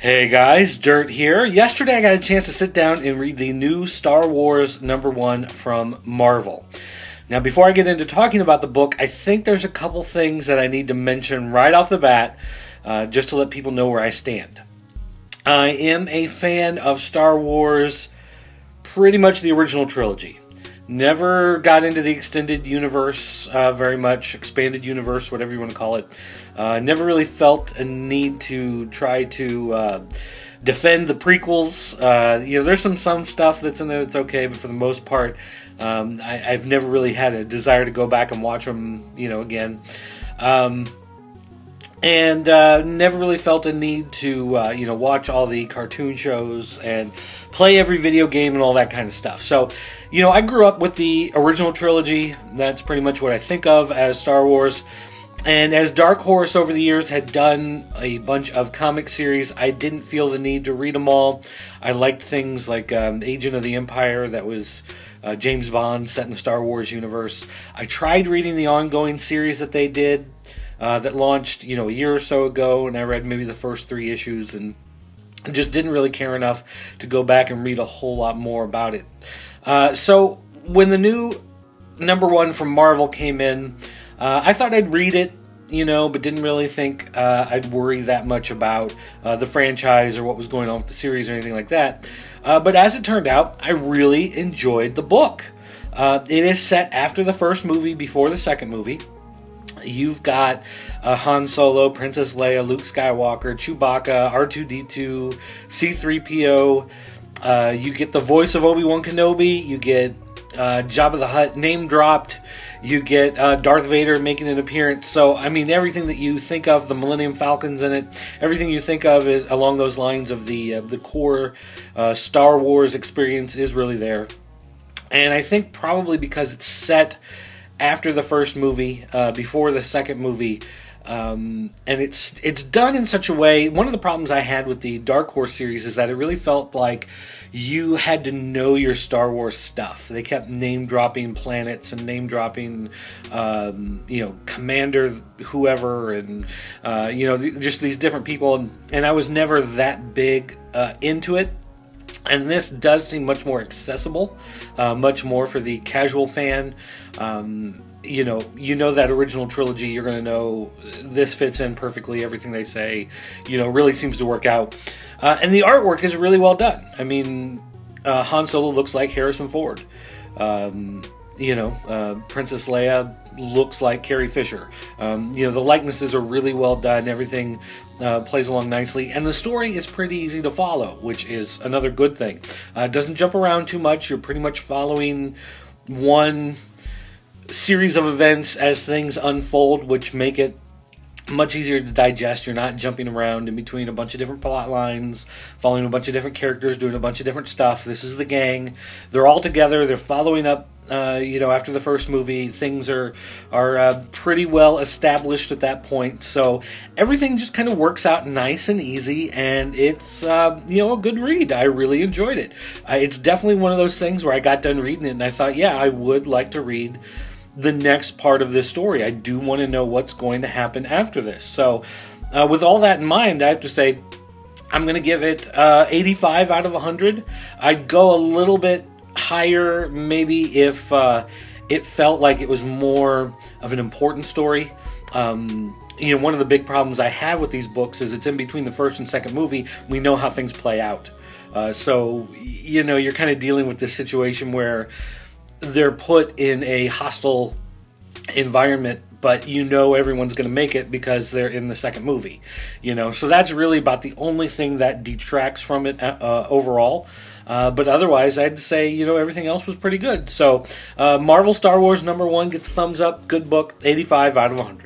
Hey guys, Dirt here. Yesterday I got a chance to sit down and read the new Star Wars #1 from Marvel. Now before I get into talking about the book, I think there's a couple things that I need to mention right off the bat, just to let people know where I stand. I am a fan of Star Wars, pretty much the original trilogy. Never got into the extended universe very much, expanded universe, whatever you want to call it. Never really felt a need to try to defend the prequels. There's some stuff that's in there that's okay, but for the most part, I've never really had a desire to go back and watch them, again. And never really felt a need to, watch all the cartoon shows and play every video game and all that kind of stuff. So, I grew up with the original trilogy. That's pretty much what I think of as Star Wars. And as Dark Horse over the years had done a bunch of comic series, I didn't feel the need to read them all. I liked things like Agent of the Empire, that was James Bond set in the Star Wars universe. I tried reading the ongoing series that they did. That launched, a year or so ago, and I read maybe the first 3 issues and just didn't really care enough to go back and read a whole lot more about it. So when the new #1 from Marvel came in, I thought I'd read it, but didn't really think I'd worry that much about the franchise or what was going on with the series or anything like that. But as it turned out, I really enjoyed the book. It is set after the first movie, before the second movie. You've got Han Solo, Princess Leia, Luke Skywalker, Chewbacca, R2-D2, C-3PO. You get the voice of Obi-Wan Kenobi. You get Jabba the Hutt name dropped. You get Darth Vader making an appearance. So, everything that you think of, the Millennium Falcon's in it, everything you think of is along those lines of the core Star Wars experience is really there. And I think probably because it's set after the first movie, before the second movie, and it's done in such a way. One of the problems I had with the Dark Horse series is that it really felt like you had to know your Star Wars stuff. They kept name-dropping planets and name-dropping, Commander whoever, and, just these different people, and I was never that big into it. And this does seem much more accessible, much more for the casual fan. That original trilogy, you're going to know this fits in perfectly. Everything they say, really seems to work out. And the artwork is really well done. Han Solo looks like Harrison Ford. Princess Leia looks like Carrie Fisher. The likenesses are really well done. Everything plays along nicely. And the story is pretty easy to follow, which is another good thing. It doesn't jump around too much. You're pretty much following one series of events as things unfold, which make it much easier to digest. You're not jumping around in between a bunch of different plot lines, following a bunch of different characters, doing a bunch of different stuff. This is the gang. They're all together. They're following up, after the first movie. Things are pretty well established at that point. So everything just kind of works out nice and easy, and it's, a good read. I really enjoyed it. It's definitely one of those things where I got done reading it, and I thought, yeah, I would like to read the next part of this story. I do want to know what's going to happen after this. So with all that in mind, I have to say I'm going to give it 85 out of 100. I'd go a little bit higher maybe if it felt like it was more of an important story. One of the big problems I have with these books is it's in between the first and second movie. We know how things play out. So you're kind of dealing with this situation where they're put in a hostile environment, but everyone's going to make it because they're in the second movie. So that's really about the only thing that detracts from it overall. But otherwise, I'd say, everything else was pretty good. So Marvel Star Wars #1 gets a thumbs up. Good book, 85 out of 100.